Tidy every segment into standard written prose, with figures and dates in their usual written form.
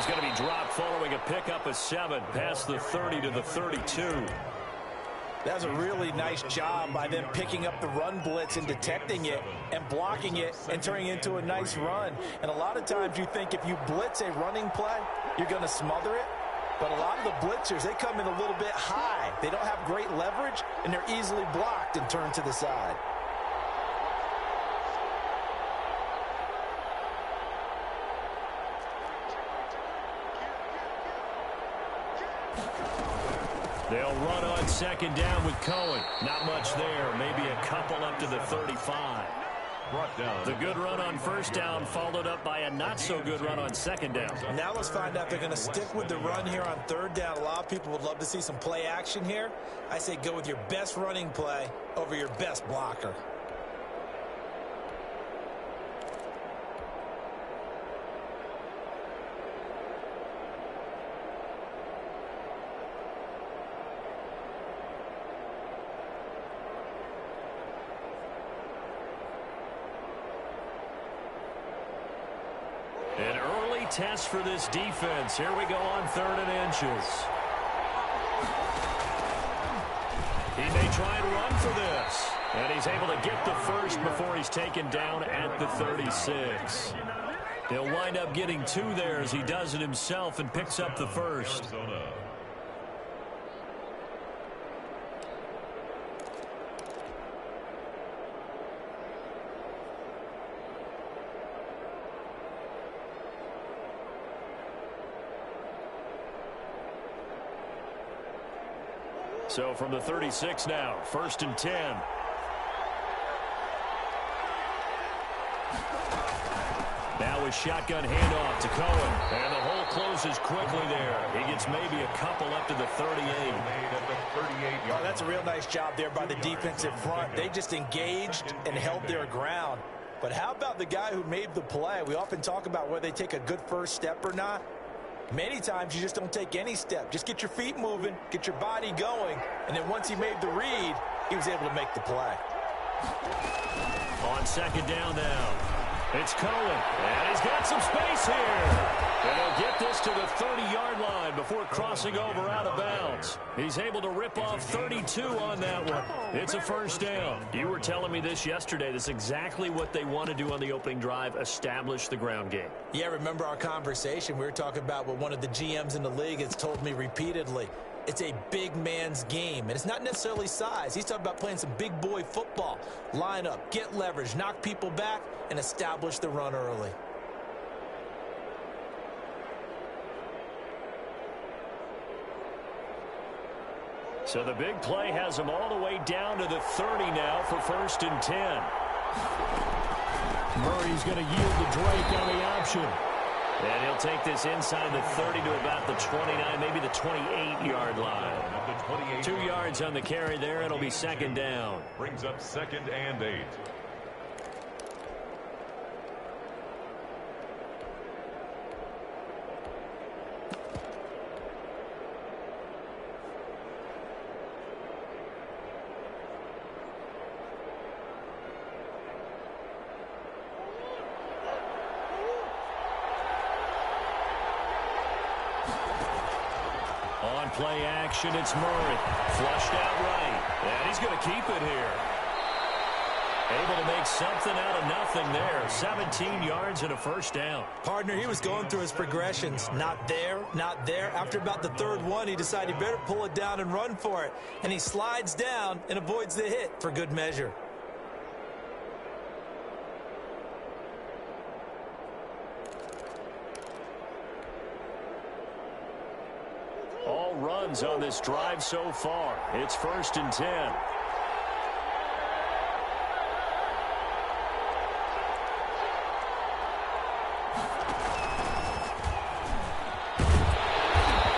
He's going to be dropped following a pickup of 7 past the 30 to the 32. That was a really nice job by them picking up the run blitz and detecting it and blocking it and turning it into a nice run. And a lot of times you think if you blitz a running play, you're going to smother it. But a lot of the blitzers, they come in a little bit high. They don't have great leverage, and they're easily blocked and turned to the side. They'll run on second down with Cohen. Not much there. Maybe a couple up to the 35. The good run on first down followed up by a not-so-good run on second down. Now let's find out if they're going to stick with the run here on third down. A lot of people would love to see some play action here. I say go with your best running play over your best blocker. An early test for this defense. Here we go on 3rd and inches. He may try and run for this. And he's able to get the first before he's taken down at the 36. He'll wind up getting 2 there as he does it himself and picks up the first. So from the 36 now, 1st and 10. Now a shotgun handoff to Cohen. And the hole closes quickly there. He gets maybe a couple up to the 38. Oh, that's a real nice job there by the defensive front. They just engaged and held their ground. But how about the guy who made the play? We often talk about whether they take a good first step or not. Many times you just don't take any step. Just get your feet moving, get your body going, and then once he made the read, he was able to make the play. On second down now, it's Cohen, and he's got some space here. And he'll get this to the 30-yard line before crossing over out of bounds. He's able to rip off 32 on that one. It's a first down. You were telling me this yesterday. This is exactly what they want to do on the opening drive, establish the ground game. Yeah, remember our conversation? We were talking about what one of the GMs in the league has told me repeatedly. It's a big man's game, and it's not necessarily size. He's talking about playing some big boy football. Line up, get leverage, knock people back, and establish the run early. So the big play has him all the way down to the 30 now for 1st and 10. Murray's going to yield to Drake on the option. And he'll take this inside the 30 to about the 29, maybe the 28-yard line. 2 yards on the carry there. It'll be second down. Brings up 2nd and 8. On play action, it's Murray. Flushed out right. And he's going to keep it here. Able to make something out of nothing there. 17 yards and a first down. Partner, he was going through his progressions. Not there, not there. After about the 3rd one, he decided he better pull it down and run for it. And he slides down and avoids the hit for good measure. All runs on this drive so far. It's 1st and 10.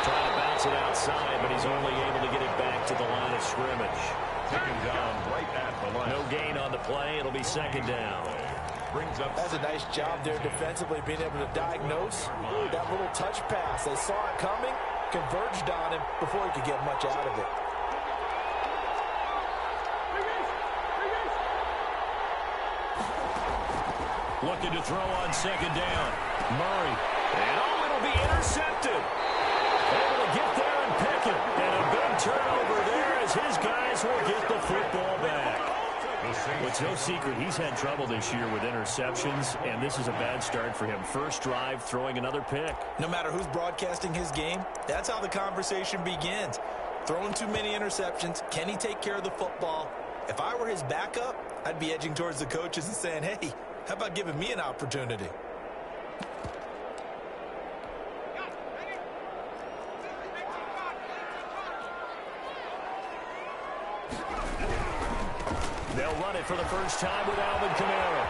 Trying to bounce it outside, but he's only able to get it back to the line of scrimmage. Taken down right at the line. No gain on the play. It'll be second down. Brings up. That's a nice job there defensively, being able to diagnose that little touch pass. They saw it coming, converged on him before he could get much out of it. Looking to throw on second down. Murray. And it'll be intercepted. Able to get there and pick it. And a big turnover there as his guys will get the football back. Well, it's no secret he's had trouble this year with interceptions, and this is a bad start for him. First drive, throwing another pick. No matter who's broadcasting his game, that's how the conversation begins. Throwing too many interceptions, can he take care of the football? If I were his backup, I'd be edging towards the coaches and saying, hey, how about giving me an opportunity? They'll run it for the first time with Alvin Kamara.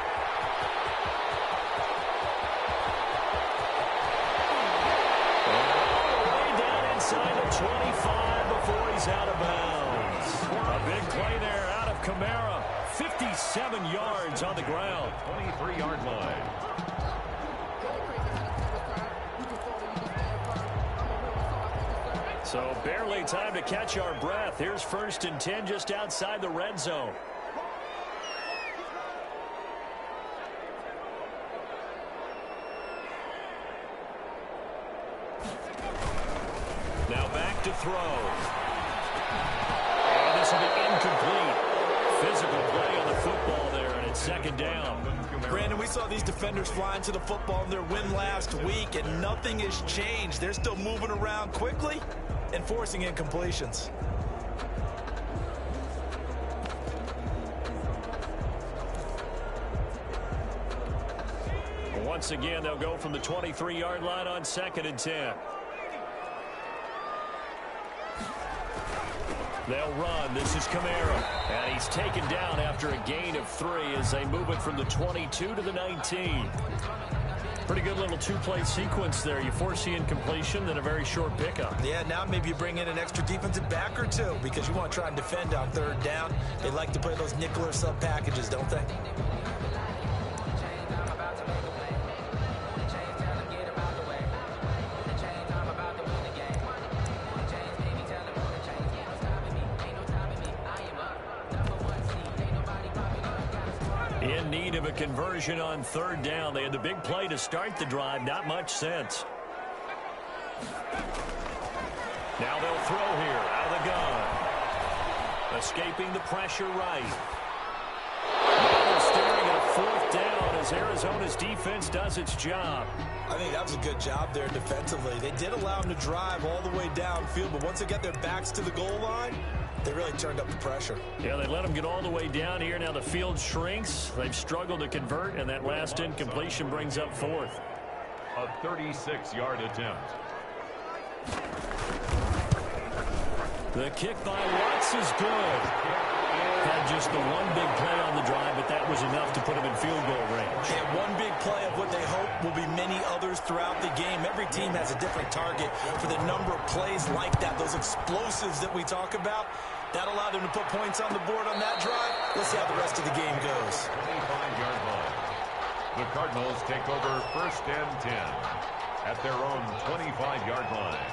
Way down inside the 25 before he's out of bounds. A big play there out of Kamara. 57 yards on the ground. 23-yard line. So barely time to catch our breath. Here's 1st and 10 just outside the red zone. Now back to throw. And this will be incomplete. Physical play on the football there, and it's 2nd down. Brandon, we saw these defenders flying to the football in their win last week, and nothing has changed. They're still moving around quickly and forcing incompletions. Once again, they'll go from the 23-yard line on 2nd and 10. They'll run. This is Kamara. And he's taken down after a gain of 3 as they move it from the 22 to the 19. Pretty good little two-play sequence there. You force the incompletion, then a very short pickup. Yeah, now maybe you bring in an extra defensive back or two because you want to try and defend on 3rd down. They like to play those nickel or sub packages, don't they? In need of a conversion on 3rd down. They had the big play to start the drive. Not much sense. Now they'll throw here out of the gun. Escaping the pressure right. Now they're staring at a 4th down as Arizona's defense does its job. I think that was a good job there defensively. They did allow them to drive all the way downfield, but once they got their backs to the goal line, they really turned up the pressure. Yeah, they let them get all the way down here. Now the field shrinks. They've struggled to convert, and that last incompletion brings up 4th. A 36-yard attempt. The kick by Watts is good. Had just the one big play on the drive, but that was enough to put him in field goal range. And one big play of what they hope will be many others throughout the game. Every team has a different target for the number of plays like that, those explosives that we talk about. That allowed them to put points on the board on that drive. Let's see how the rest of the game goes. 25-yard line. The Cardinals take over 1st and 10 at their own 25-yard line.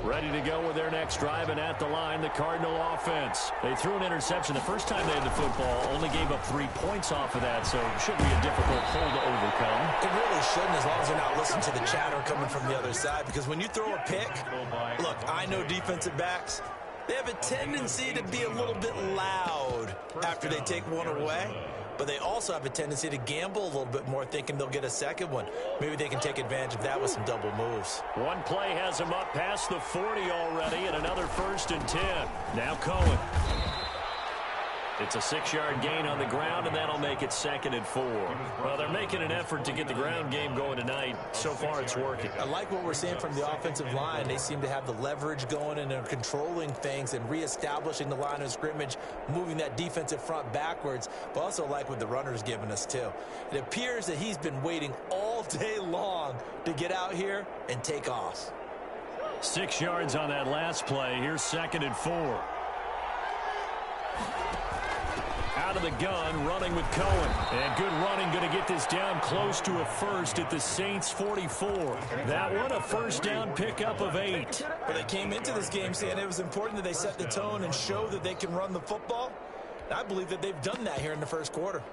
Ready to go with their next drive, and at the line, the Cardinal offense. They threw an interception the first time they had the football, only gave up 3 points off of that, so it shouldn't be a difficult hole to overcome. It really shouldn't, as long as they're not listening to the chatter coming from the other side, because when you throw a pick, look, I know defensive backs, they have a tendency to be a little bit loud after they take one away. But they also have a tendency to gamble a little bit more, thinking they'll get a second one. Maybe they can take advantage of that with some double moves. One play has them up past the 40 already, and another 1st and 10. Now Cohen. It's a 6-yard gain on the ground, and that'll make it 2nd and 4. Well, they're making an effort to get the ground game going tonight. So far, it's working. I like what we're seeing from the offensive line. They seem to have the leverage going, and they're controlling things and reestablishing the line of scrimmage, moving that defensive front backwards. But also like what the runner's giving us, too. It appears that he's been waiting all day long to get out here and take off. 6 yards on that last play. Here's 2nd and 4. Out out of the gun, running with Cohen. And good running, going to get this down close to a first at the Saints 44. That one, a first down pickup of 8. But they came into this game saying it was important that they set the tone and show that they can run the football. I believe that they've done that here in the first quarter.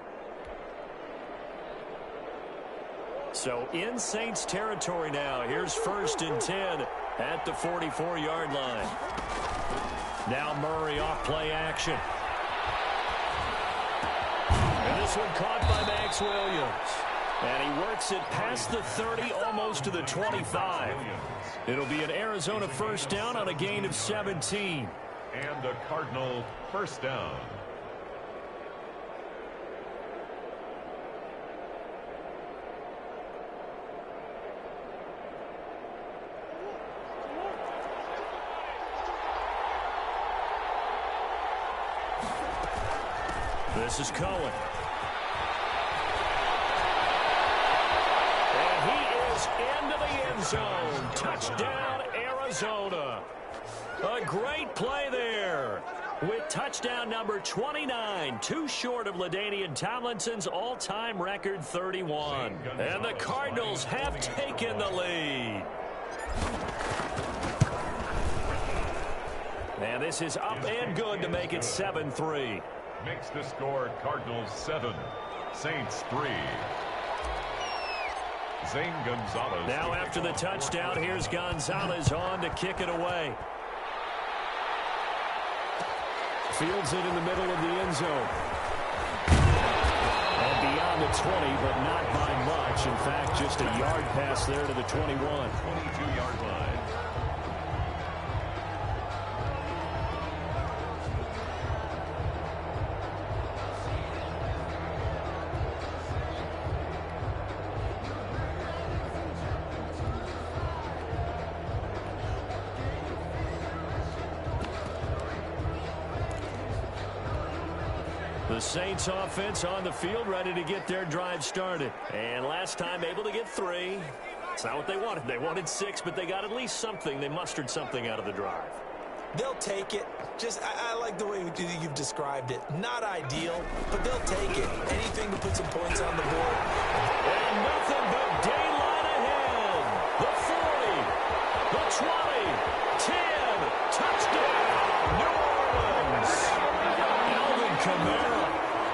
So in Saints territory now. Here's 1st and 10 at the 44-yard line. Now Murray off play action. And this one caught by Max Williams. And he works it past the 30, almost to the 25. It'll be an Arizona first down on a gain of 17. And a Cardinal first down. This is Cohen. And he is into the end zone. Touchdown, Arizona. A great play there with touchdown number 29, too short of LaDainian Tomlinson's all-time record 31. And the Cardinals have taken the lead. And this is up and good to make it 7-3. Makes the score Cardinals 7, Saints 3. Zane Gonzalez. Now after the touchdown, here's Gonzalez on to kick it away. Fields it in the middle of the end zone. And beyond the 20, but not by much. In fact, just a yard pass there to the 21. 22-yard line. The Saints offense on the field, ready to get their drive started. And last time able to get 3. It's not what they wanted. They wanted 6, but they got at least something. They mustered something out of the drive. They'll take it. I like the way you've described it. Not ideal, but they'll take it. Anything to put some points on the board. And nothing but daylight ahead. The 40, the 20, 10, touchdown, New Orleans. Alvin Kamara,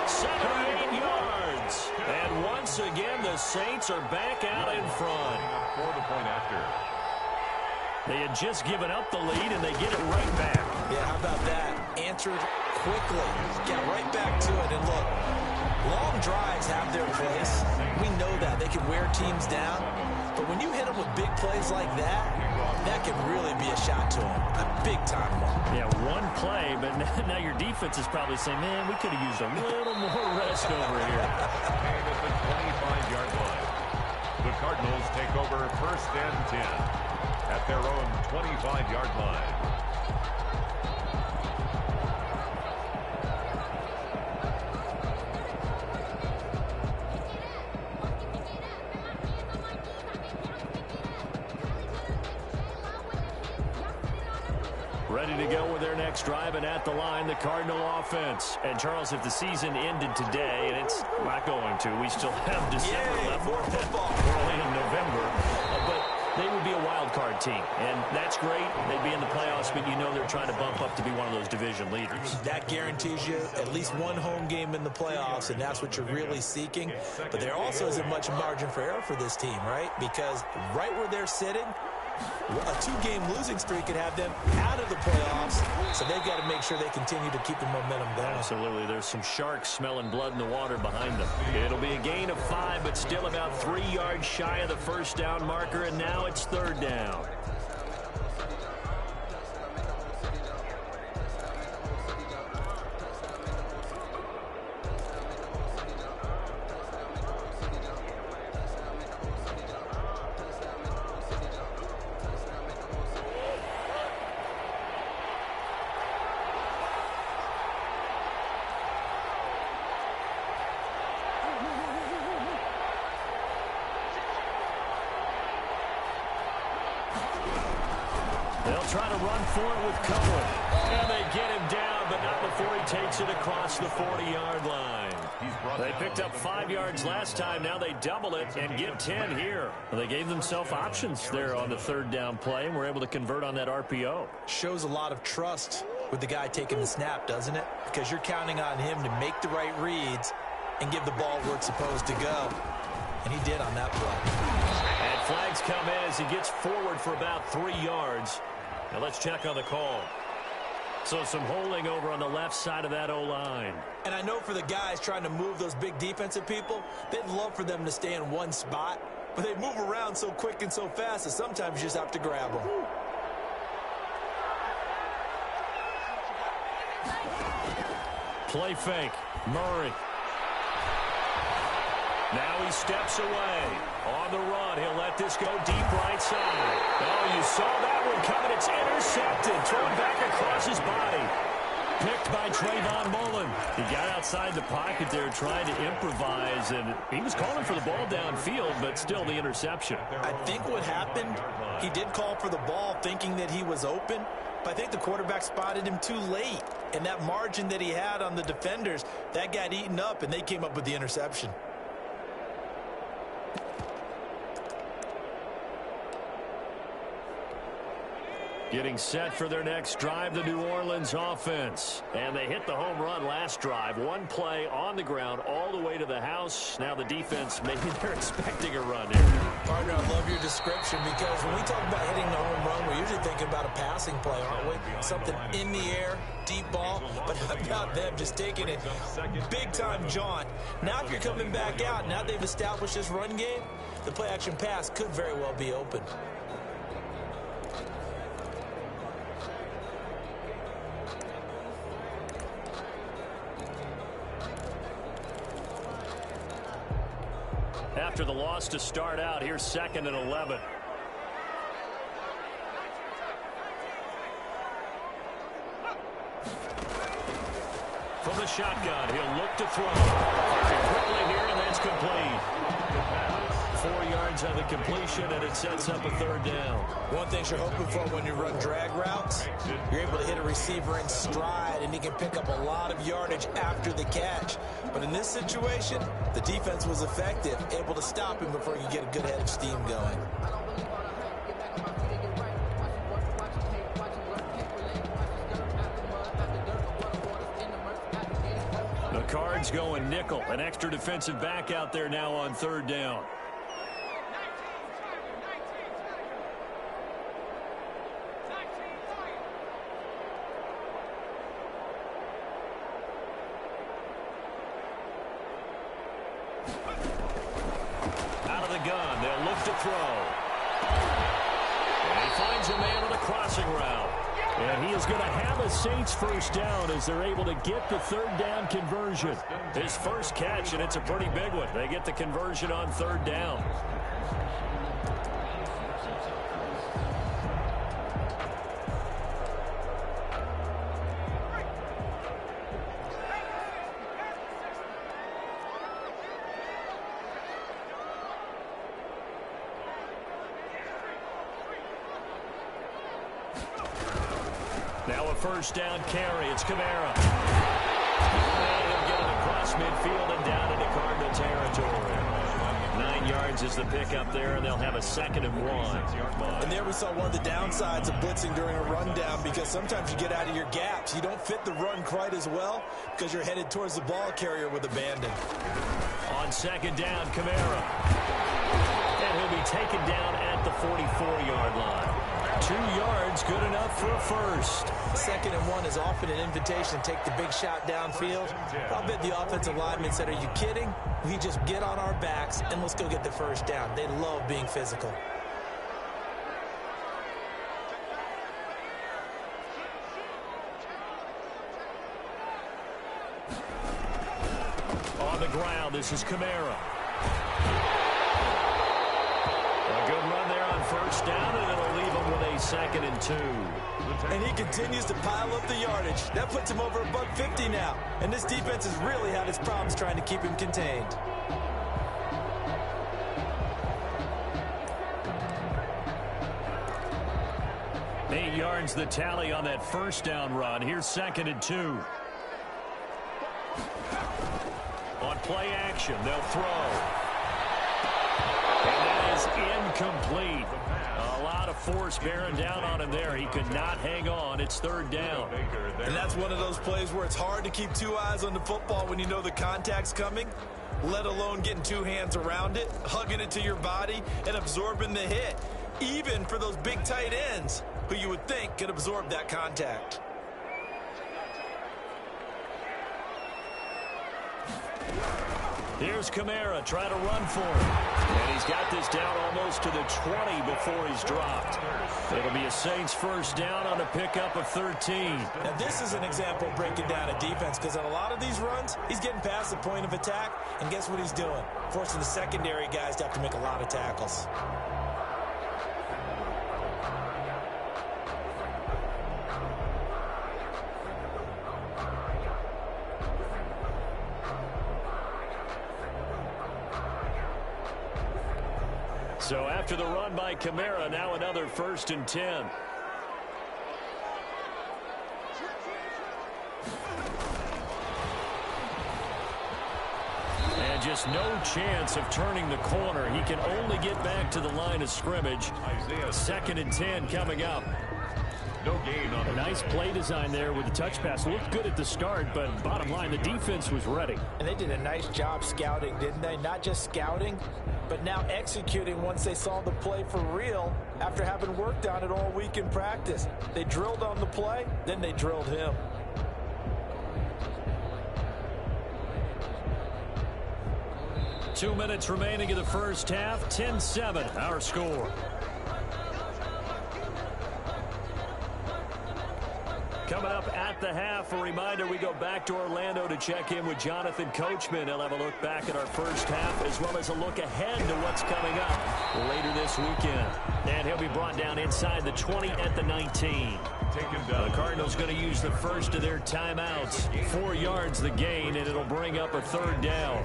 7 or 8 yards. And once again, the Saints are back out in front. For the point after. They had just given up the lead, and they get it right back. Yeah, how about that? Answered quickly. Got right back to it. And look, long drives have their place. We know that. They can wear teams down. But when you hit them with big plays like that, that can really be a shot to them. A big-time one. Yeah, one play, but now your defense is probably saying, man, we could have used a little more rest over here. And at the 25-yard line, the Cardinals take over 1st and 10 at their own 25-yard line. Ready to go with their next drive, and at the line, the Cardinal offense. And, Charles, if the season ended today, and it's not going to, we still have December left. More football. We're only in November. But they would be a wild card team, and that's great. They'd be in the playoffs, but you know they're trying to bump up to be one of those division leaders. That guarantees you at least one home game in the playoffs, and that's what you're really seeking. But there also isn't much margin for error for this team, right? Because right where they're sitting, a 2-game losing streak could have them out of the playoffs, so they've got to make sure they continue to keep the momentum going. Absolutely. There's some sharks smelling blood in the water behind them. It'll be a gain of 5, but still about 3 yards shy of the first down marker, and now it's 3rd down. They'll try to run for it with Cohen. And they get him down but not before he takes it across the 40-yard line. They picked up 5 yards last time. Now they double it and get 10 here. Well, they gave themselves options there on the third down play and were able to convert on that RPO. Shows a lot of trust with the guy taking the snap, doesn't it? Because you're counting on him to make the right reads and give the ball where it's supposed to go. And he did on that play. And flags come in as he gets forward for about 3 yards. Now let's check on the call. So some holding over on the left side of that O-line. And I know for the guys trying to move those big defensive people, they'd love for them to stay in one spot. But they move around so quick and so fast that sometimes you just have to grab them. Play fake. Murray. Now he steps away. On the run, he'll let this go deep right side. Oh, you saw that one coming. It's intercepted. Thrown back across his body. Picked by Trayvon Mullen. He got outside the pocket there trying to improvise, and he was calling for the ball downfield, but still the interception. I think what happened, he did call for the ball thinking that he was open, but I think the quarterback spotted him too late. And that margin that he had on the defenders, that got eaten up, and they came up with the interception. Getting set for their next drive, the New Orleans offense. And they hit the home run last drive. One play on the ground all the way to the house. Now the defense, maybe they're expecting a run here. Partner, I love your description because when we talk about hitting the home run, we're usually thinking about a passing play, aren't we? Something in the air, deep ball. But how about them just taking it big-time jaunt? Now if you're coming back out, now they've established this run game, the play-action pass could very well be open. After the loss to start out, here's 2nd and 11. From the shotgun, he'll look to throw. Very quickly here, and that's complete. 4 yards on the completion, and it sets up a 3rd down. One thing you're hoping for when you run drag routes, you're able to hit a receiver in stride, and he can pick up a lot of yardage after the catch. But in this situation, the defense was effective, able to stop him before you get a good head of steam going. The Cards going nickel. An extra defensive back out there now on 3rd down. Out of the gun, they'll look to throw. And he finds a man on the crossing route. And he is going to have a Saints 1st down as they're able to get the 3rd down conversion. His first catch, and it's a pretty big one. They get the conversion on 3rd down. Now a 1st down carry. It's Kamara. And he'll get it across midfield and down into Cardinal territory. 9 yards is the pickup there, and they'll have a 2nd and 1. And there we saw one of the downsides of blitzing during a rundown, because sometimes you get out of your gaps. You don't fit the run quite as well because you're headed towards the ball carrier with abandon. On 2nd down, Kamara. And he'll be taken down at the 44-yard line. 2 yards, good enough for a 1st. 2nd and 1 is often an invitation to take the big shot downfield. I'll bet the offensive lineman said, "Are you kidding? We just get on our backs and let's go get the 1st down." They love being physical. On the ground, this is Kamara. A good run there on 1st down, and it'll leave him with a 2nd and 2. And he continues to pile up the yardage. That puts him over $150 now. And this defense has really had its problems trying to keep him contained. yards the tally on that first down run. Here's 2nd and 2. On play action, they'll throw. And that is incomplete. A lot of force bearing down on him there. He could not hang on. It's 3rd down. And that's one of those plays where it's hard to keep 2 eyes on the football when you know the contact's coming, let alone getting 2 hands around it, hugging it to your body, and absorbing the hit, even for those big tight ends who you would think could absorb that contact. Here's Kamara trying to run for him. And he's got this down almost to the 20 before he's dropped. It'll be a Saints first down on a pickup of 13. Now this is an example of breaking down a defense, because on a lot of these runs, he's getting past the point of attack, and guess what he's doing? Forcing the secondary guys to have to make a lot of tackles. So after the run by Kamara, now another 1st and 10. And just no chance of turning the corner. He can only get back to the line of scrimmage. 2nd and 10 coming up. No gain on a nice play design there with the touch pass. Looked good at the start, but bottom line, the defense was ready. And they did a nice job scouting, didn't they? Not just scouting, but now executing once they saw the play for real after having worked on it all week in practice. They drilled on the play, then they drilled him. Two minutes remaining in the first half. 10-7, our score. Coming up at the half, a reminder, we go back to Orlando to check in with Jonathan Coachman. He'll have a look back at our first half, as well as a look ahead to what's coming up later this weekend. And he'll be brought down inside the 20 at the 19. The Cardinals going to use the first of their timeouts. 4 yards the gain, and it'll bring up a 3rd down.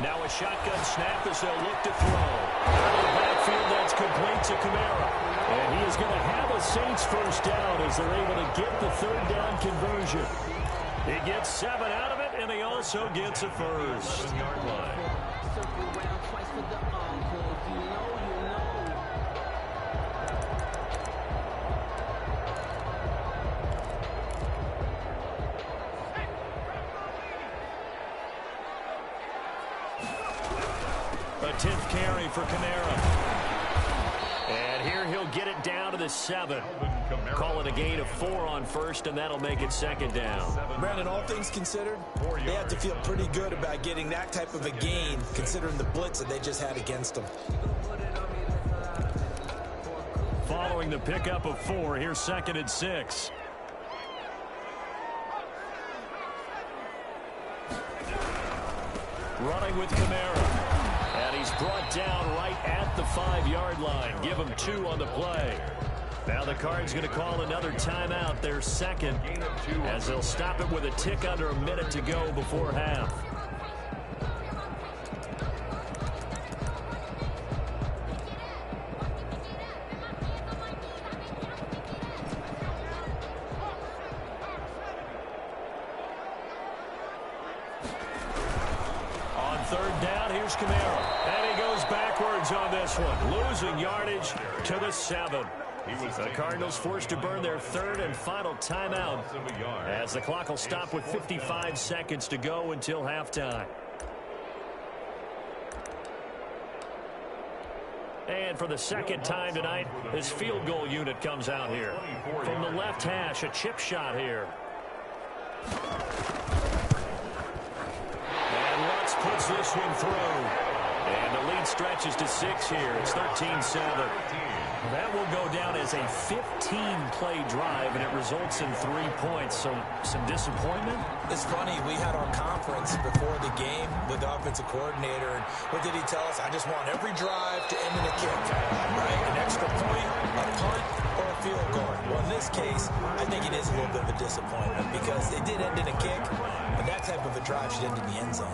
Now a shotgun snap as they'll look to throw. Out of the backfield, that's complete to Kamara. And he is going to have a Saints first down as they're able to get the 3rd down conversion. He gets 7 out of it, and he also gets a first. A 10th carry for Kamara. And here he'll get it down to the 7. Call it a gain of 4 on first, and that'll make it 2nd down. Brandon, all things considered, they have to feel pretty good about getting that type of a gain, considering the blitz that they just had against them. Following the pickup of 4, here's 2nd and 6. Running with Kamara. And he's brought down right at the 5-yard line. Give him 2 on the play. Now the Cards going to call another timeout, their 2nd, as they'll stop it with a tick under a minute to go before half. On 3rd down, here's Kamara. And he goes backwards on this one, losing yardage to the 7. The Cardinals forced to burn their 3rd and final timeout as the clock will stop with 55 seconds to go until halftime. And for the 2nd time tonight, this field goal unit comes out here. From the left hash, a chip shot here. And Lutz puts this one through. And the lead stretches to 6 here. It's 13-7. That will go down as a 15-play drive, and it results in 3 points. So some disappointment? It's funny. We had our conference before the game with the offensive coordinator, and what did he tell us? I just want every drive to end in a kick, right? An extra point, a punt, or a field goal. Well, in this case, I think it is a little bit of a disappointment because it did end in a kick, but that type of a drive should end in the end zone.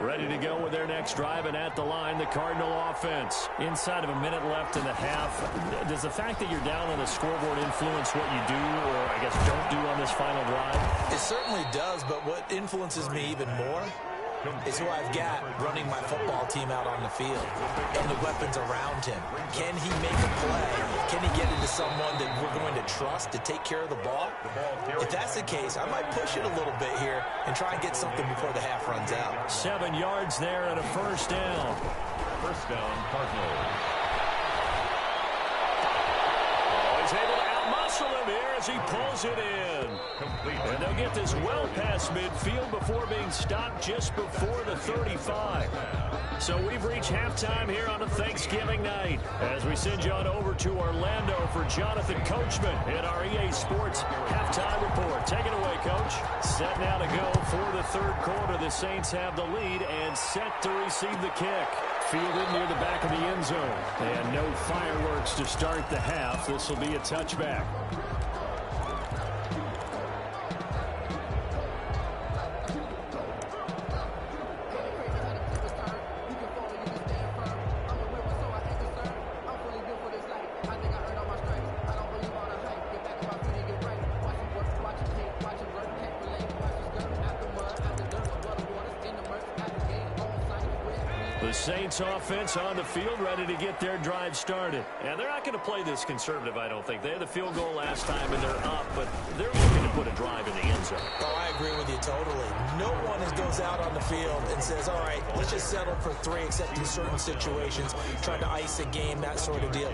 Ready to go with their next drive, and at the line, the Cardinal offense. Inside of a minute left in the half, does the fact that you're down on the scoreboard influence what you do, or I guess don't do on this final drive? It certainly does, but what influences me even more is who I've got running my football team out on the field and the weapons around him. Can he make a play? Can he get into someone that we're going to trust to take care of the ball? If that's the case, I might push it a little bit here and try and get something before the half runs out. 7 yards there and a first down. First down, Cardinals. Oh, he's able to outmuscle him here as he pulls it in. And they'll get this well past midfield before being stopped just before the 35. So we've reached halftime here on a Thanksgiving night as we send you on over to Orlando for Jonathan Coachman in our EA Sports Halftime Report. Take it away, Coach. Set now to go for the third quarter. The Saints have the lead and set to receive the kick. Fielded near the back of the end zone. And no fireworks to start the half. This will be a touchback. The Saints offense on the field ready to get their drive started. And they're not going to play this conservative, I don't think. They had the field goal last time and they're up, but they're looking to put a drive in the end zone. Oh, I agree with you totally. No one goes out on the field and says, all right, let's just settle for 3 except in certain situations, trying to ice a game, that sort of deal.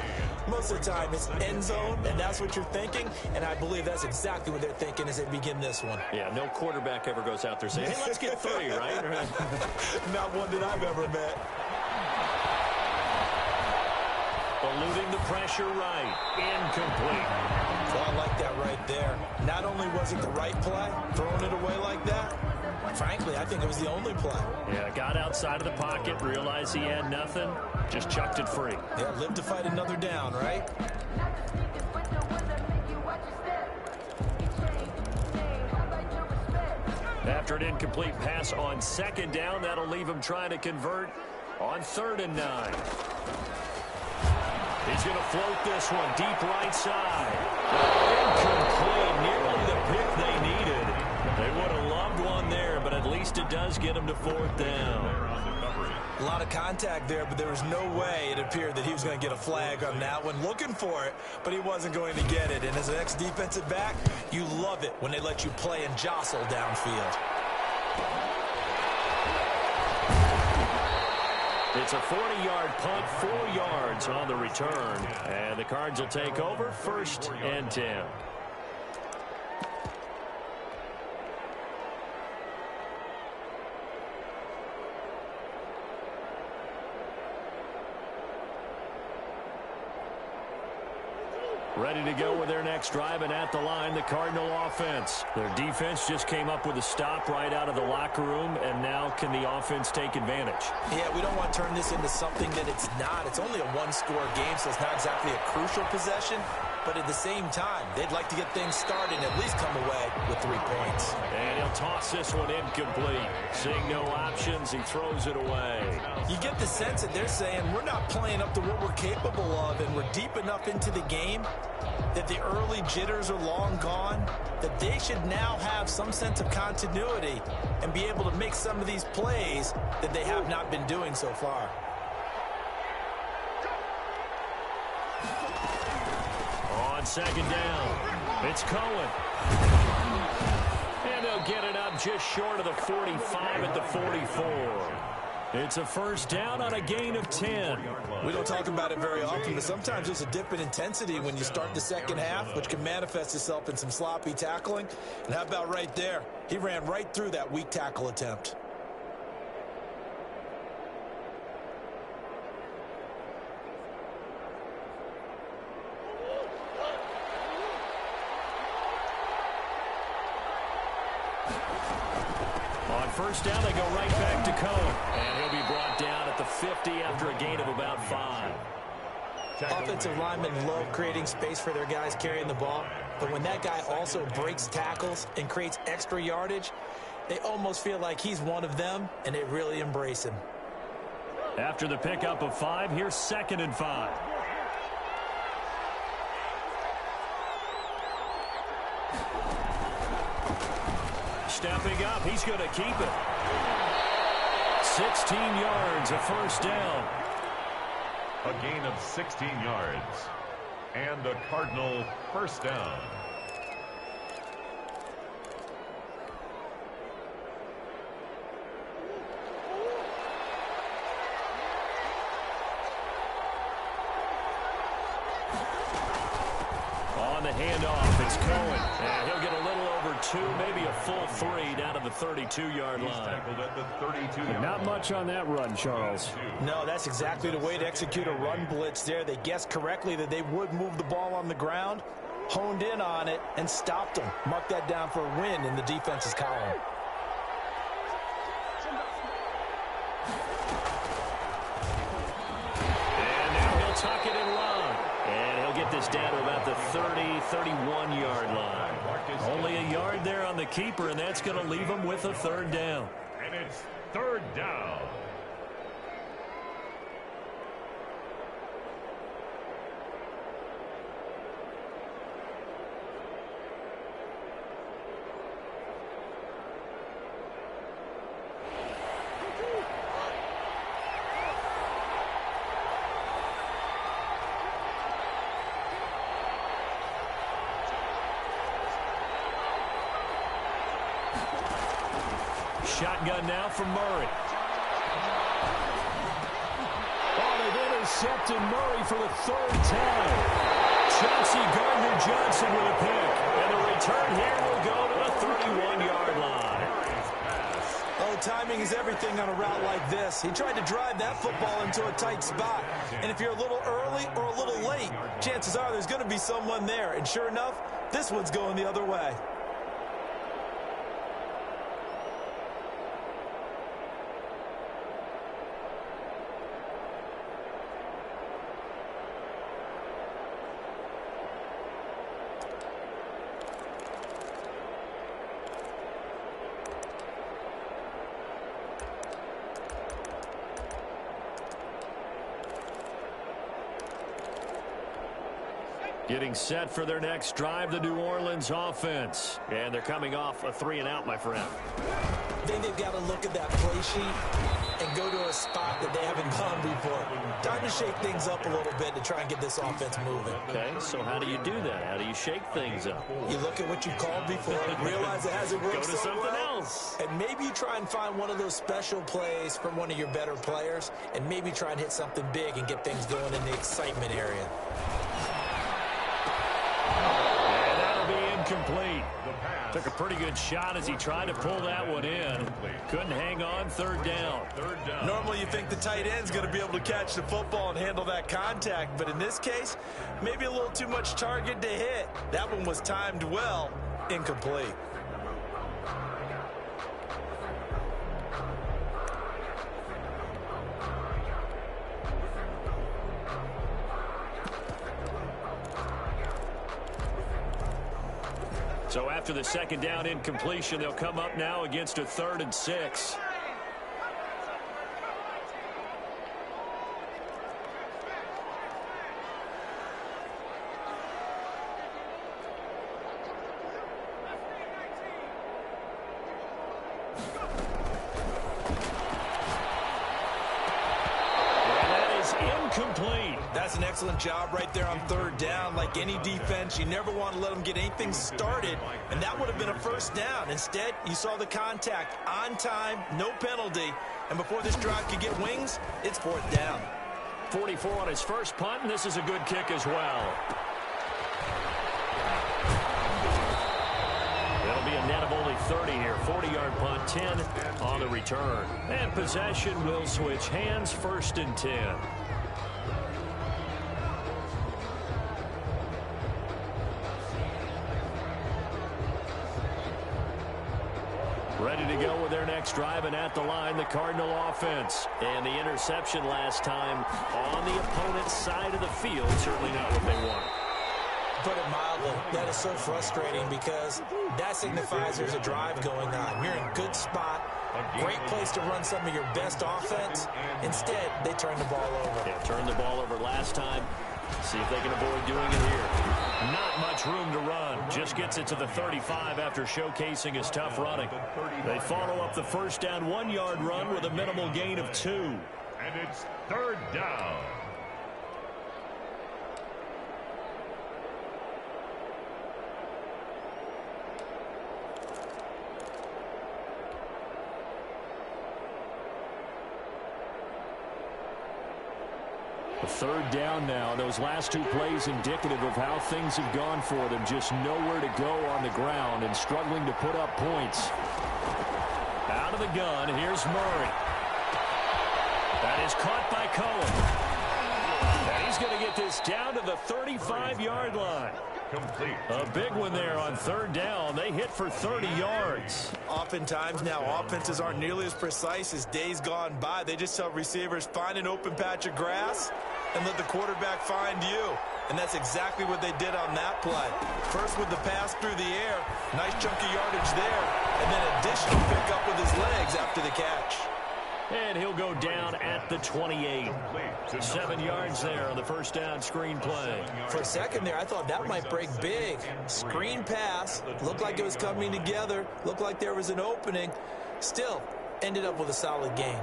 Most of the time it's end zone, and that's what you're thinking, and I believe that's exactly what they're thinking as they begin this one. Yeah, no quarterback ever goes out there saying, hey, let's get 3, right? Not one that I've ever met. Eluding the pressure right. Incomplete. Well, I like that right there. Not only was it the right play, throwing it away like that, frankly, I think it was the only play. Yeah, got outside of the pocket, realized he had nothing, just chucked it free. Yeah, live to fight another down, right? After an incomplete pass on second down, that'll leave him trying to convert on 3rd and 9. He's going to float this one deep right side. Incomplete. Nearly the pick they needed. They would have loved one there, but at least it does get him to 4th down. A lot of contact there, but there was no way it appeared that he was going to get a flag on that one. Looking for it, but he wasn't going to get it. And as an ex-defensive back, you love it when they let you play and jostle downfield. It's a 40-yard punt, 4 yards on the return. And the Cards will take over 1st and 10. Ready to go with their next drive, and at the line, the Cardinal offense. Their defense just came up with a stop right out of the locker room, and now can the offense take advantage? Yeah, we don't want to turn this into something that it's not. It's only a one-score game, so it's not exactly a crucial possession. But at the same time, they'd like to get things started and at least come away with 3 points. And he'll toss this one incomplete. Seeing no options, he throws it away. You get the sense that they're saying we're not playing up to what we're capable of, and we're deep enough into the game that the early jitters are long gone, that they should now have some sense of continuity and be able to make some of these plays that they have not been doing so far. On second down, it's Cohen. And they'll get it up just short of the 45 at the 44. It's a first down on a gain of 10. We don't talk about it very often, but sometimes there's a dip in intensity when you start the second half, which can manifest itself in some sloppy tackling. And how about right there? He ran right through that weak tackle attempt. On first down, they go right back to Cohen. And he'll be brought down at the 50 after a gain of about 5. Offensive linemen love creating space for their guys carrying the ball, but when that guy also breaks tackles and creates extra yardage, they almost feel like he's one of them, and they really embrace him. After the pickup of 5, here's 2nd and 5. Stepping up, he's going to keep it. 16 yards, a first down. A gain of 16 yards. And a Cardinal first down. On the handoff, it's Cohen. And he'll get a little over 2, maybe a full 3 down to the 32-yard line. Tackled at the 32-yard Not much on that run, Charles. No, that's exactly the way to execute a run blitz there. They guessed correctly that they would move the ball on the ground, honed in on it, and stopped them. Mark that down for a win in the defense's column. And now he'll tuck it and run. And he'll get this down to about the 31-yard line. Only a yard there on the keeper, and that's going to leave him with a 3rd down. And it's 3rd down. Shotgun now from Murray. Oh, they've intercepted Murray for the 3rd time. Chauncey Gardner-Johnson with a pick. And the return here will go to the 31-yard line. Oh, timing is everything on a route like this. He tried to drive that football into a tight spot. And if you're a little early or a little late, chances are there's going to be someone there. And sure enough, this one's going the other way. Getting set for their next drive, the New Orleans offense. And they're coming off a 3-and-out, my friend. I think they've got to look at that play sheet and go to a spot that they haven't gone before. Time to shake things up a little bit to try and get this offense moving. Okay, so how do you do that? How do you shake things up? You look at what you called before, realize it hasn't worked Go to so something well, else. and maybe you try and find one of those special plays from one of your better players, and maybe try and hit something big and get things going in the excitement area. And that'll be incomplete. Took a pretty good shot as he tried to pull that one in. Couldn't hang on. 3rd down. Normally you think the tight end's going to be able to catch the football and handle that contact, but in this case, maybe a little too much target to hit. That one was timed well, incomplete. So after the 2nd down incompletion, they'll come up now against a 3rd and 6. And that is incomplete. incomplete. That's an excellent job right there on third down. Like any defense, you never want to let them get anything started, and that would have been a first down. Instead, you saw the contact on time, no penalty, and before this drive could get wings, it's fourth down. 44 on his first punt, and this is a good kick as well. It'll be a net of only 30 here. 40-yard punt, 10 on the return. And possession will switch hands, first and 10. Ready to go with their next drive, and at the line, the Cardinal offense. And the interception last time on the opponent's side of the field. Certainly not what they want. Put it mildly, that is so frustrating because that signifies there's a drive going on. You're in a good spot, great place to run some of your best offense. Instead, they turn the ball over. Yeah, turned the ball over last time. See if they can avoid doing it here. Not much room to run. Just gets it to the 35 after showcasing his tough running. They follow up the first down 1-yard run with a minimal gain of 2. And it's third down. Third down now. Those last two plays indicative of how things have gone for them. Just nowhere to go on the ground and struggling to put up points. Out of the gun, here's Murray. That is caught by Cohen. And he's going to get this down to the 35-yard line. Complete. A big one there on third down. They hit for 30 yards. Oftentimes now, offenses aren't nearly as precise as days gone by. They just tell receivers, find an open patch of grass and let the quarterback find you. And that's exactly what they did on that play. First with the pass through the air, nice chunky yardage there, and then additional pickup with his legs after the catch. And he'll go down at the 28. 7 yards there on the first down screen play. For a second there, I thought that might break big. Screen pass, looked like it was coming together, looked like there was an opening. Still, ended up with a solid gain.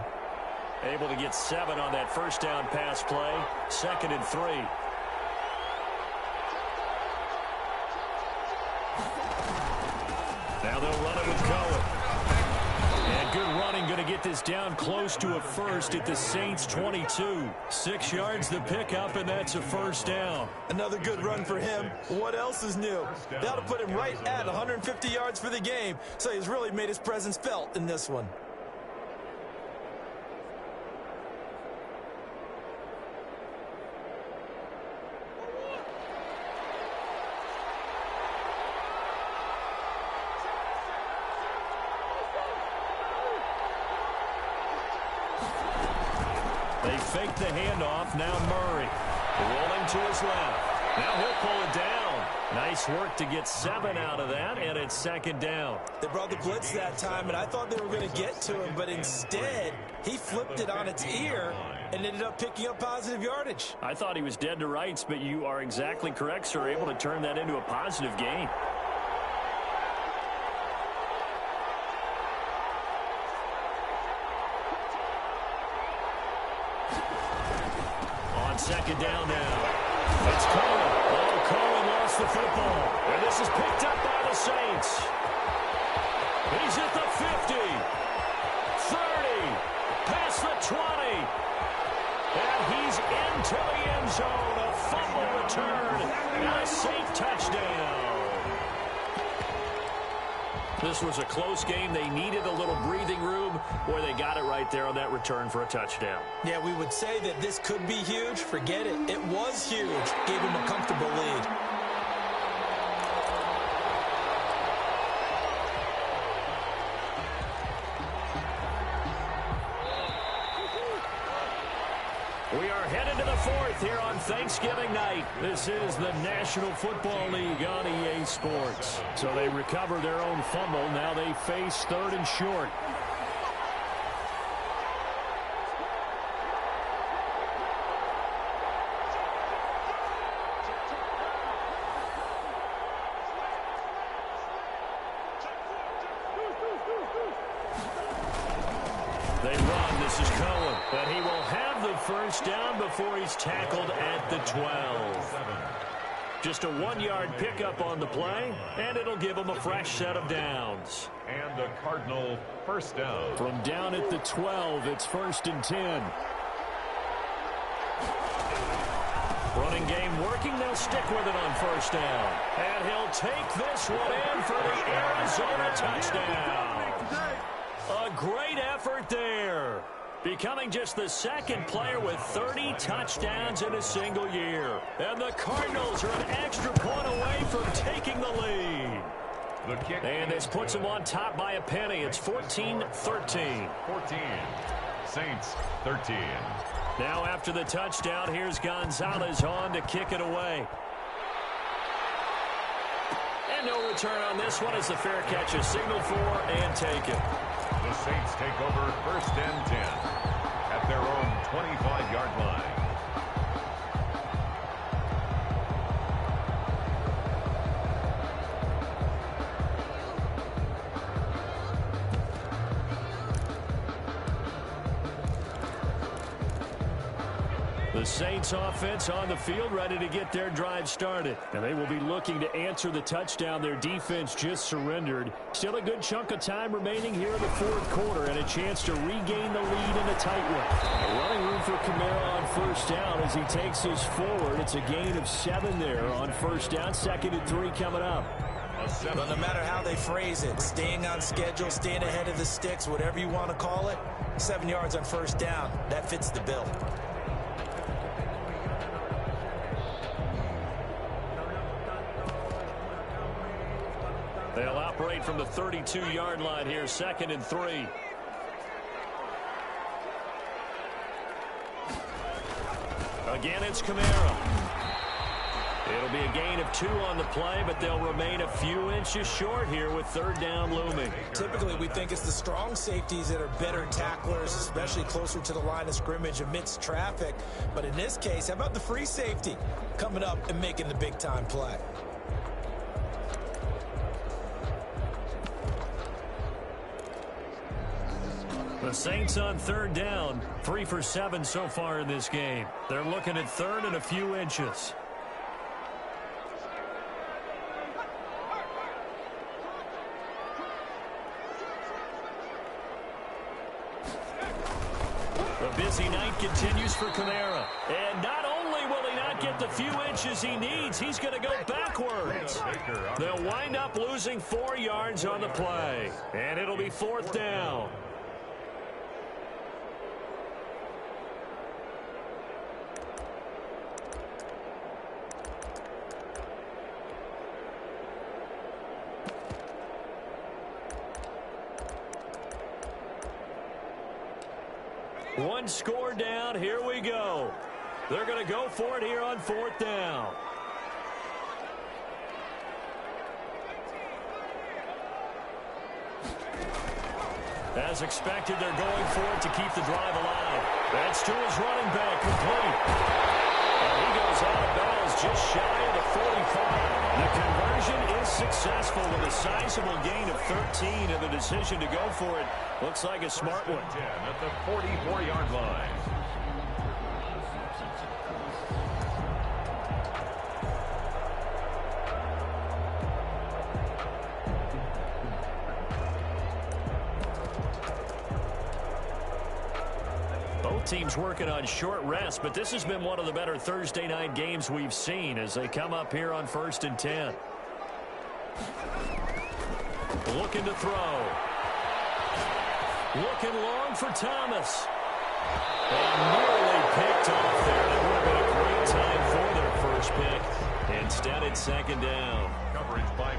Able to get 7 on that first down pass play. 2nd and 3. Now they'll run it with Cohen. And good running, going to get this down close to a first at the Saints 22. 6 yards the pickup, and that's a first down. Another good run for him. What else is new? That'll put him right at 150 yards for the game, so he's really made his presence felt in this one. They fake the handoff. Now Murray rolling to his left. Now he'll pull it down. Nice work to get 7 out of that, and it's 2nd down. They brought the blitz that time, and I thought they were going to get to him, but instead he flipped it on its ear and ended up picking up positive yardage. I thought he was dead to rights, but you are exactly correct, sir. Able to turn that into a positive gain. On 2nd down now. It's Cohen. Oh, Cohen lost the football. And this is picked up by the Saints. He's at the 50. 30. Past the 20. And he's into the end zone. A fumble return. And a safe touchdown. This was a close game. They needed a little breathing room. Boy, they got it right there on that return for a touchdown. Yeah, we would say that this could be huge. Forget it. It was huge. Gave him a comfortable lead. We are headed to the 4th here on Thanksgiving night. This is the National Football League on EA Sports. So they recover their own fumble. Now they face 3rd and short. They run. This is Cohen. But he will have the first down before he's tackled at the 12. Just a 1-yard pickup on the play, and it'll give him a fresh set of downs. And a Cardinal first down. From down at the 12, it's 1st and 10. Running game working. They'll stick with it on first down. And he'll take this one in for the Arizona touchdown. A great effort there. Becoming just the second player with 30 touchdowns in a single year. And the Cardinals are an extra point away from taking the lead. The kick. And this puts them on top by a penny. It's 14-13. 14. Saints 13. Now after the touchdown, here's Gonzalez on to kick it away. And no return on this one as the fair catch is signaled for and taken. The Saints take over 1st and 10 at their own 25-yard line. The Saints offense on the field ready to get their drive started. And they will be looking to answer the touchdown their defense just surrendered. Still a good chunk of time remaining here in the 4th quarter and a chance to regain the lead in a tight one. Running room for Kamara on first down as he takes us forward. It's a gain of 7 there on first down. 2nd and 3 coming up. Well, no matter how they phrase it, staying on schedule, staying ahead of the sticks, whatever you want to call it, 7 yards on first down, that fits the bill. They'll operate from the 32-yard line here, 2nd and 3. Again, it's Kamara. It'll be a gain of 2 on the play, but they'll remain a few inches short here with 3rd down looming. Typically, we think it's the strong safeties that are better tacklers, especially closer to the line of scrimmage amidst traffic. But in this case, how about the free safety coming up and making the big-time play? The Saints on 3rd down, 3 for 7 so far in this game. They're looking at 3rd and a few inches. The busy night continues for Kamara. And not only will he not get the few inches he needs, he's going to go backwards. They'll wind up losing 4 yards on the play. And it'll be 4th down. One score down. Here we go. They're going to go for it here on 4th down. As expected, they're going for it to keep the drive alive. That's to his running back, complete. And he goes out of bounds just shy of the 45. The conversion is successful with a sizable gain of 13, and the decision to go for it looks like a smart one. 10 at the 44-yard line. Both teams working on short rest, but this has been one of the better Thursday night games we've seen as they come up here on 1st and 10. Looking to throw. Looking long for Thomas. And nearly picked off there. That would have been a great time for their first pick. Instead, it's 2nd down.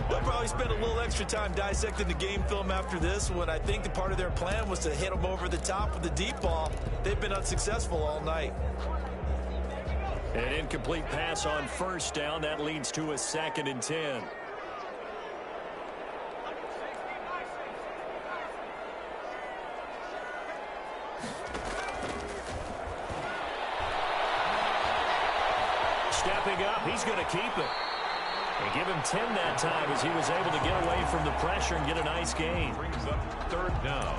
They'll probably spend a little extra time dissecting the game film after this one. I think the part of their plan was to hit them over the top with the deep ball. They've been unsuccessful all night. An incomplete pass on first down. That leads to a 2nd and 10. Stepping up, he's going to keep it. They give him 10 that time as he was able to get away from the pressure and get a nice gain. Brings up 3rd down.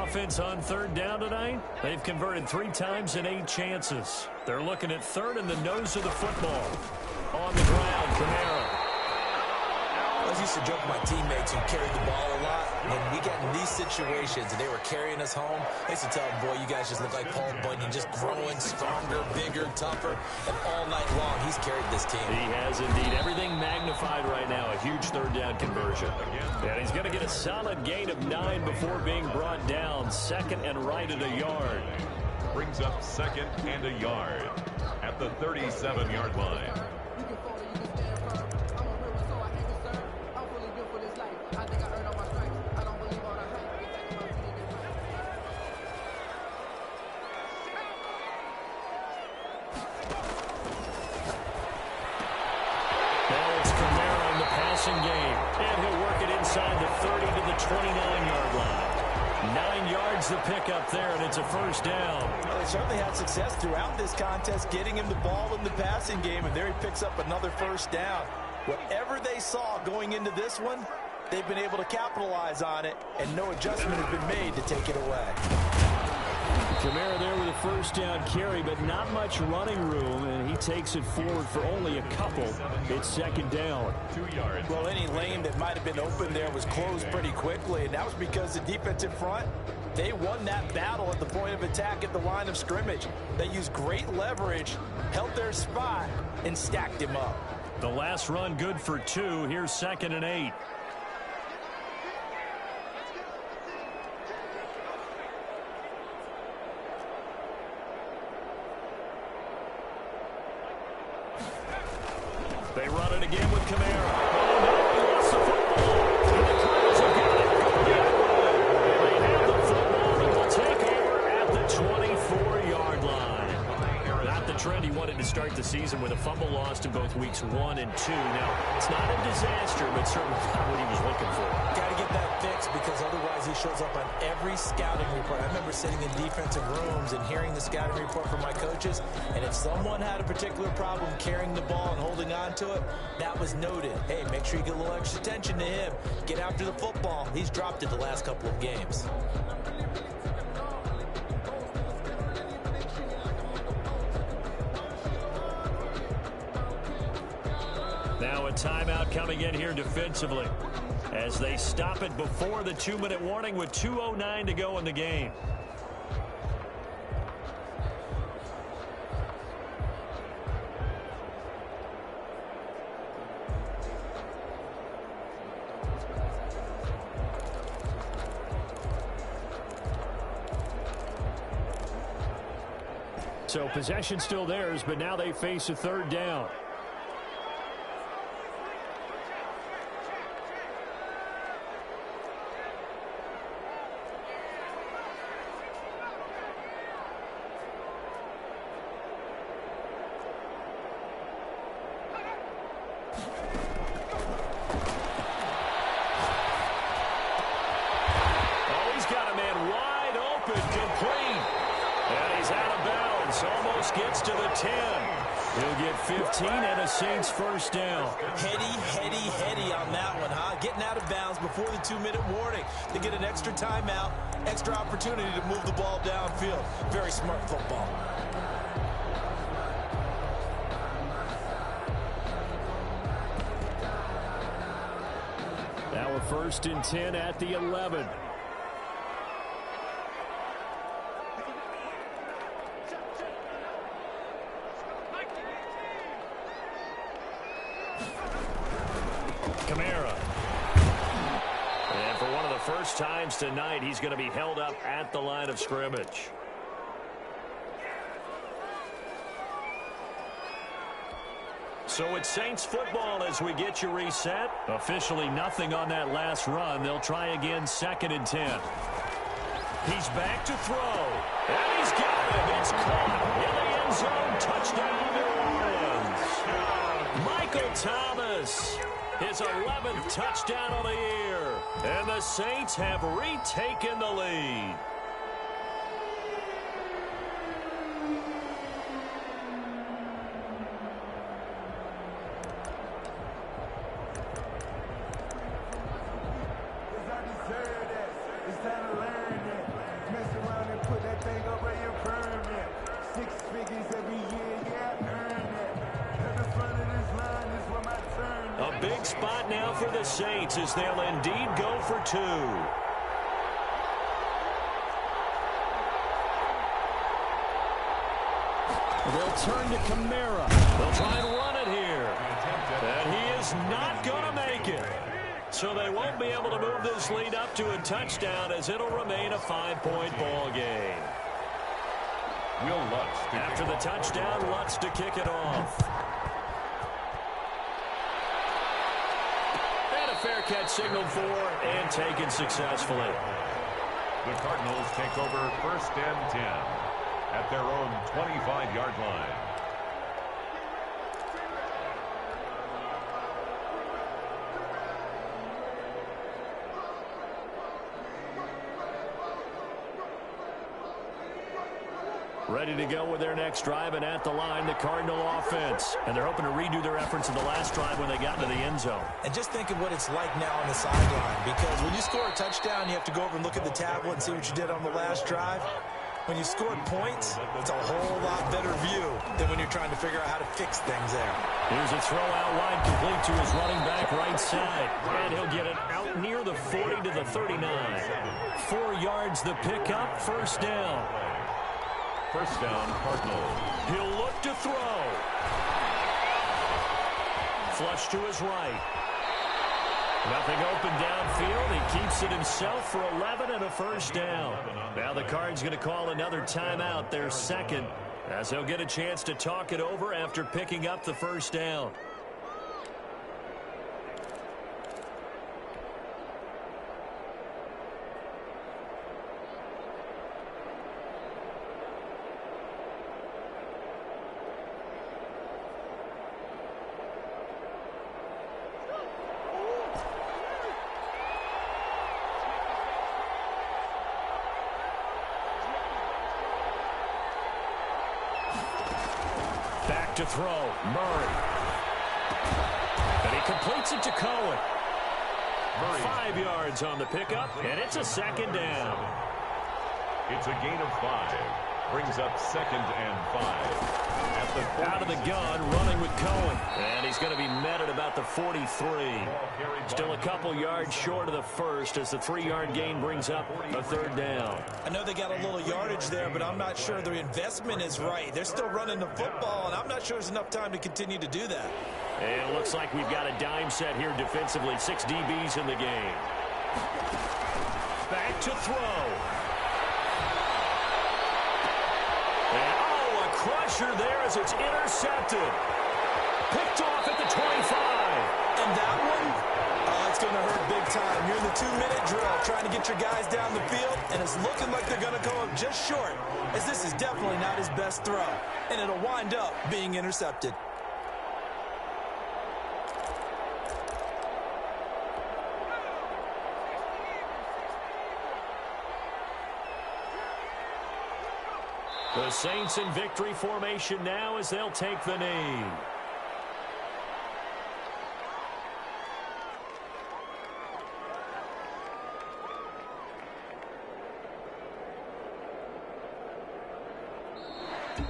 offense on third down tonight? They've converted 3 times in 8 chances. They're looking at third in the nose of the football. On the ground, Kamara. I used to joke with my teammates who carried the ball a lot. When we got in these situations and they were carrying us home, I used to tell them, boy, you guys just look like Paul Bunyan, just growing stronger, bigger, tougher. And all night long, he's carried this team. He has indeed. Everything magnified right now. A huge third down conversion. And he's going to get a solid gain of 9 before being brought down. Second and right at a yard. Brings up second and a yard at the 37-yard line. Game, and he'll work it inside the 30 to the 29-yard line. 9 yards the pickup there, and it's a first down. Well, they certainly had success throughout this contest getting him the ball in the passing game, and there he picks up another first down. Whatever they saw going into this one, they've been able to capitalize on it, and no adjustment has been made to take it away. Kamara there with a first down carry, but not much running room, and he takes it forward for only a couple. It's second down. 2 yards. Well, any lane that might have been open there was closed pretty quickly, and that was because the defensive front, they won that battle at the point of attack at the line of scrimmage. They used great leverage, held their spot, and stacked him up. The last run good for 2. Here's second and 8. They run it again with Kamara. Oh, no, he lost the football. And the Cardinals have got it. They have the football and will take over at the 24-yard line. Not the trend he wanted to start the season with a fumble lost in both weeks 1 and 2. Now, it's not a disaster, but certainly not what he was looking for. Got to get that fixed because otherwise he shows up on every scouting report. I remember sitting in defensive rooms and hearing the scouting report from my coaches, and if someone had a particular problem carrying the ball and holding on to it, that was noted. Hey, make sure you get a little extra attention to him. Get after the football. He's dropped it the last couple of games. Now a timeout coming in here defensively as they stop it before the 2-minute warning with 2:09 to go in the game. So possession still theirs, but now they face a third down. Gets to the 10. He'll get 15 and a Saints first down. Heady on that one, huh? Getting out of bounds before the 2-minute warning to get an extra timeout, extra opportunity to move the ball downfield. Very smart football. Now a 1st and 10 at the 11. Kamara. And for one of the first times tonight, he's going to be held up at the line of scrimmage. So it's Saints football as we get you reset. Officially nothing on that last run. They'll try again 2nd and 10. He's back to throw. And he's got it. It's caught in the end zone. Touchdown, New Orleans. Michael Thomas. His 11th touchdown of the year. And the Saints have retaken the lead. put that thing over your permit. 6 figures every year, yeah, I earned it. To the front of this line is where my turn. A big spot now for the Saints as they'll indeed go for 2. They'll turn to Kamara. They'll try and run it here. And he is not going to make it. So they won't be able to move this lead up to a touchdown as it'll remain a 5-point ball game. Will Lutz. After the touchdown, Lutz to kick it off. And a fair catch signaled for and taken successfully. The Cardinals take over 1st and 10 at their own 25-yard line. Ready to go with their next drive, and at the line, the Cardinal offense. And they're hoping to redo their efforts in the last drive when they got into the end zone. And just think of what it's like now on the sideline, because when you score a touchdown, you have to go over and look at the tablet and see what you did on the last drive. When you scored points, it's a whole lot better view than when you're trying to figure out how to fix things there. Here's a throw out wide, complete to his running back right side. And he'll get it out near the 40 to the 39. 4 yards the pickup, 1st down. 1st down, Cardinals. He'll look to throw. Flush to his right. Nothing open downfield. He keeps it himself for 11 and a 1st down. Now the Cards going to call another timeout, their 2nd, as they'll get a chance to talk it over after picking up the 1st down. Back to throw, Murray. And he completes it to Cohen. Murray. 5 yards on the pickup, and it's a 2nd down. It's a gain of 5. Brings up 2nd and 5. Out of the gun, running with Cohen. And he's going to be met at about the 43. Still a couple yards short of the 1st as the 3-yard gain brings up a 3rd down. I know they got a little yardage there, but I'm not sure their investment is right. They're still running the football, and I'm not sure there's enough time to continue to do that. And it looks like we've got a dime set here defensively. 6 DBs in the game. Back to throw. Crusher there as it's intercepted. Picked off at the 25. And that one, it's going to hurt big time. You're in the 2-minute drill trying to get your guys down the field, and it's looking like they're going to come up just short, as this is definitely not his best throw. And it'll wind up being intercepted. The Saints in victory formation now as they'll take the knee.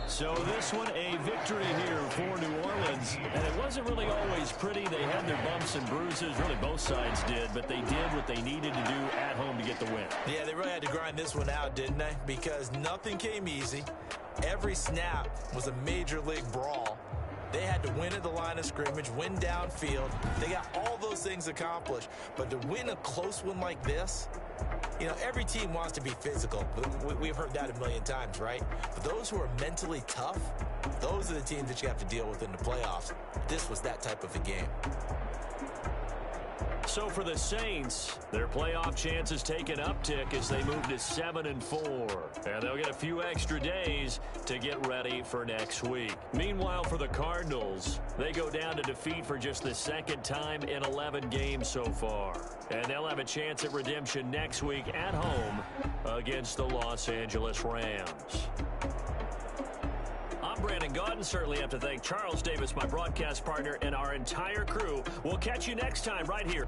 So this one, a victory here for New Orleans. And it wasn't really always pretty. They had their bumps and bruises. Really, both sides did. But they did what they needed to do at home to get the win. Yeah, they really had to grind this one out, didn't they? Because nothing came easy. Every snap was a major league brawl. They had to win at the line of scrimmage, win downfield. They got all those things accomplished. But to win a close one like this, you know, every team wants to be physical. We've heard that a million times, right? But those who are mentally tough, those are the teams that you have to deal with in the playoffs. This was that type of a game. So for the Saints, their playoff chances take an uptick as they move to 7-4. And they'll get a few extra days to get ready for next week. Meanwhile, for the Cardinals, they go down to defeat for just the 2nd time in 11 games so far. And they'll have a chance at redemption next week at home against the Los Angeles Rams. I'm Brandon Gaudin. Certainly have to thank Charles Davis, my broadcast partner, and our entire crew. We'll catch you next time right here.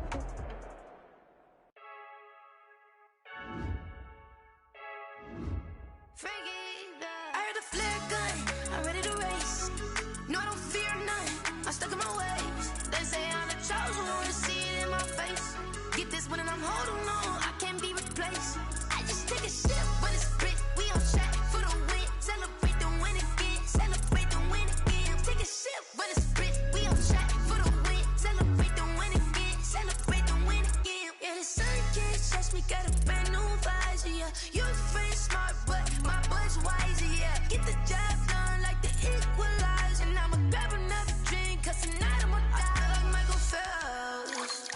when I'm holding on, I can't be replaced. I just take a sip when it's split. We on track for the win. Celebrate the win again. Celebrate the win again. Take a sip when it's split. We on track for the win. Celebrate the win again. Celebrate the win again. Yeah, the sun can't touch me. Got a brand new visor. Yeah, you're friend smart, but my bud's wiser. Yeah, get the job done like the equalizer. And I'ma grab another drink, cause tonight I'ma die like Michael Phelps.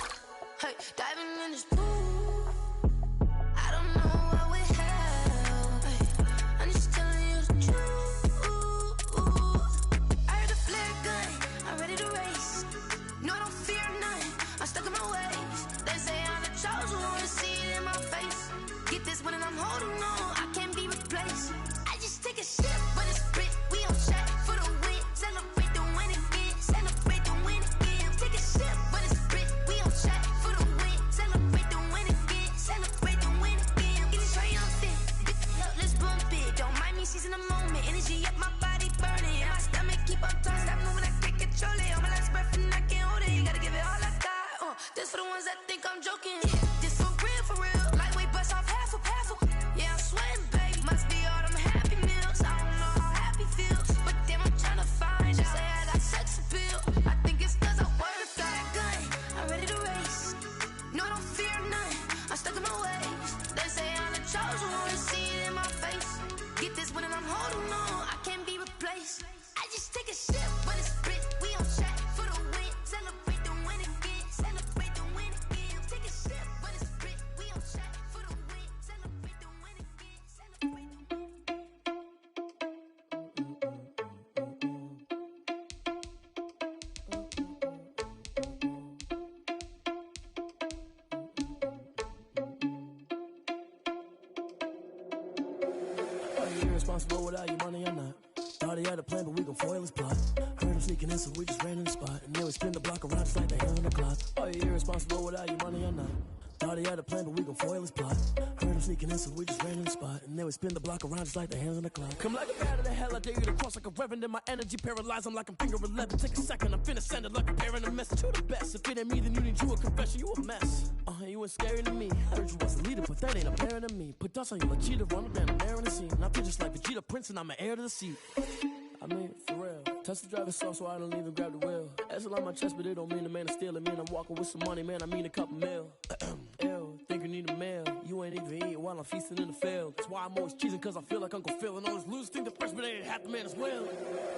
Hey, diving in this pool. I don't know what we have. Hey, I'm just telling you the truth. I heard the flare gun. I'm ready to race. No, I don't fear none. I'm stuck in my ways. They say I'm the chosen one. See it in my face. Get this one and I'm holding on. I can't be replaced. I just take a sip when it's split. We on track for the win. Celebrate the win again. Celebrate the win again. Take a sip when it's split. We on track for the win. Celebrate the win again. Celebrate the win again. Getting triumphant. Look, let's bump it. Don't mind me seizing the moment. Energy up my body burning. And my stomach keep on turning. Stop moving, I can't control it. On my last breath and I can't hold it. You gotta give it all I got. This for the ones that think I'm joking. This for real, for real. Lightweight bust off half a. Yeah, I'm sweating, baby. Must be all them happy meals. I don't know how happy feels, but damn, I'm trying to find out. Say I got sex appeal. I think it's cause I wear the flag gun. I'm ready to race. No, I don't fear none. I'm stuck in my ways. They say I'm the chosen one. See it in my face. Get this one and I'm holding on. I can't be replaced. I just take a sip when it's split. We on track for the win. Celebrate the win again. Celebrate the win again. Take a sip when it's split. We on track for the win. Celebrate the win again. Celebrate the win. Are you irresponsible without your money or not? Thought he had a plan, but we gon' foil his plot. Heard him sneaking in, so we just ran in the spot. And then we spin the block around just like the hand on the clock. Are you irresponsible without your money or not? Thought he had a plan, but we gon' foil his plot. Heard him sneaking in, so we just ran in the spot. And then we spin the block around just like the hands on the clock. Come like a bat of the hell, I dare you to cross like a reverend. In my energy paralyzed, I'm like I'm finger 11. Take a second, I'm finna send it like a parent a message to the best. If it ain't me, then you need you a confession, you a mess. You ain't scary to me. Heard you was a leader, but that ain't apparent to me. Put dust on you like cheetah, run up and I'm there in the scene. And I feel just like Vegeta Prince and I'm an heir to the seat. I mean, for real. Touch the driver's soft so I don't even grab the wheel. S on my chest, but it don't mean the man is stealing. Man, I'm walking with some money, man, I mean a couple mil. Ew, think you need a meal. You ain't even eating while I'm feasting in the field. That's why I'm always cheesing, cause I feel like Uncle Phil. And all those losers think the freshman ain't half the man as well.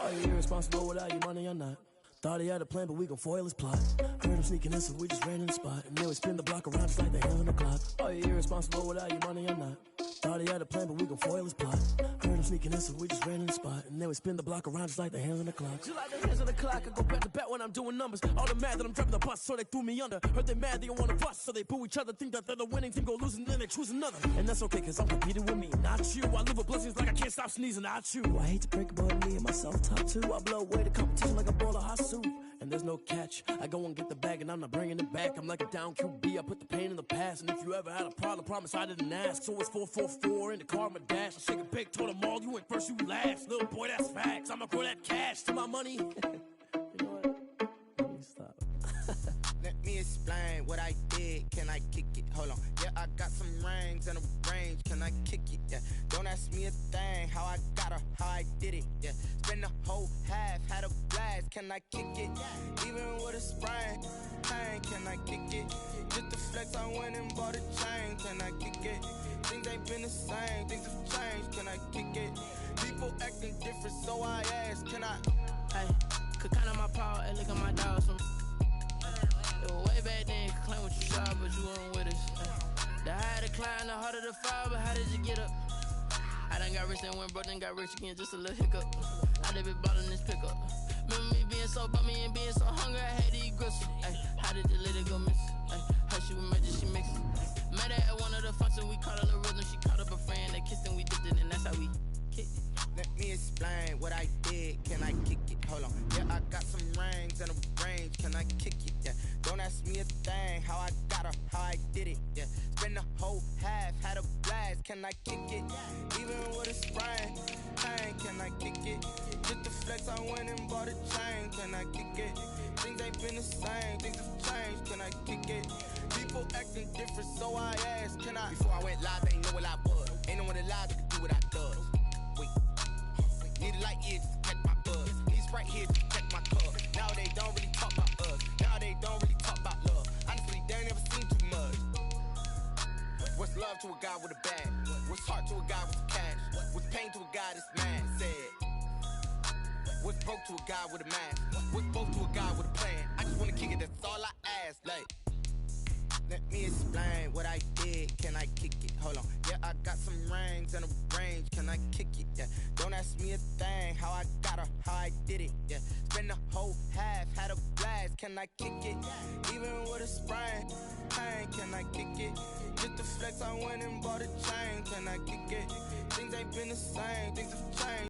Are you irresponsible without your money or not? Thought he had a plan, but we gon' foil his plot. Heard him sneaking in, so we just ran in the spot. And then we spin the block around just like the hands on the clock. Are you irresponsible without your money or not? Thought he had a plan, but we gon' foil his plot. Heard him sneaking in, so we just ran in the spot. And then we spin the block around just like the hands on the clock. Just like the hands on the clock, I go back to back when I'm doing numbers. All the mad that I'm driving the bus, so they threw me under. Heard they mad, they don't wanna bust, so they boo each other. Think that they're the winning team, go losing, then they choose another. And that's okay, cause I'm competing with me, not you. I live with blessings like I can't stop sneezing, not you. I hate to break it, but me and myself top two. I blow away the competition like a bowl of hot soup. And there's no catch, I go and get the bag and I'm not bringing it back. I'm like a down QB, I put the pain in the past. And if you ever had a problem, promise I didn't ask. So it's 444 in the car, my dash. I shake a big, told them all, you ain't first, you last. Little boy, that's facts, I'ma grow that cash to my money. You know what? Let me stop. Let me explain what I did. Can I kick it? Hold on. Yeah, I got some rings and a range. Can I kick it? Yeah. Don't ask me a thing. How I got her, how I did it. Yeah. Spend the whole half, had a blast. Can I kick it? Even with a sprain, pain. Can I kick it? Just to flex, I went and bought a chain. Can I kick it? Things ain't been the same. Things have changed. Can I kick it? People acting different, so I ask. Can I? Hey, could count on my power and look at my dogs from. It was way back then, could claim what you saw, but you weren't with us. The higher the climb, the harder the fall, but how did you get up? I done got rich and went broke, then got rich again, just a little hiccup. I done been ballin' this pickup. Remember me being so bummy and being so hungry, I had to eat gristle. Ay, how did the lady go miss? Ay, how she was magic, she mixed. Met her at one of the functions, we caught her the rhythm, she caught up a friend, they kissed and we dipped it, and that's how we kicked it. Let me explain what I did. Can I kick it? Hold on. Yeah, I got some rings and a range. Can I kick it? Yeah. Don't ask me a thing. How I got her, how I did it. Yeah. Spend the whole half, had a blast. Can I kick it? Even with a sprain, pain, can I kick it? Just the flex, I went and bought a chain. Can I kick it? Things ain't been the same, things have changed. Can I kick it? People acting different, so I asked, can I? Before I went live, they ain't know what I was. Ain't no one alive that could do what I does. Wait, need a light here just to catch my buzz. Need Sprite here just to check my cup. Now they don't really talk about us. Now they don't really talk about love. Honestly, they ain't never seen too much. What's love to a guy with a bag? What's heart to a guy with cash? What's pain to a guy that's mad? Said. What's broke to a guy with a mask? What's broke to a guy with a plan? I just wanna kick it, that's all I ask. Like, let me explain what I did. Can I kick it? Hold on. Yeah, I got some rings and a range. Can I kick it? Yeah. Don't ask me a thing. How I got her, how I did it. Yeah. Spend the whole half, had a blast. Can I kick it? Even with a sprain, pain. Can I kick it? Just the flex, I went and bought a chain. Can I kick it? Things ain't been the same. Things have changed.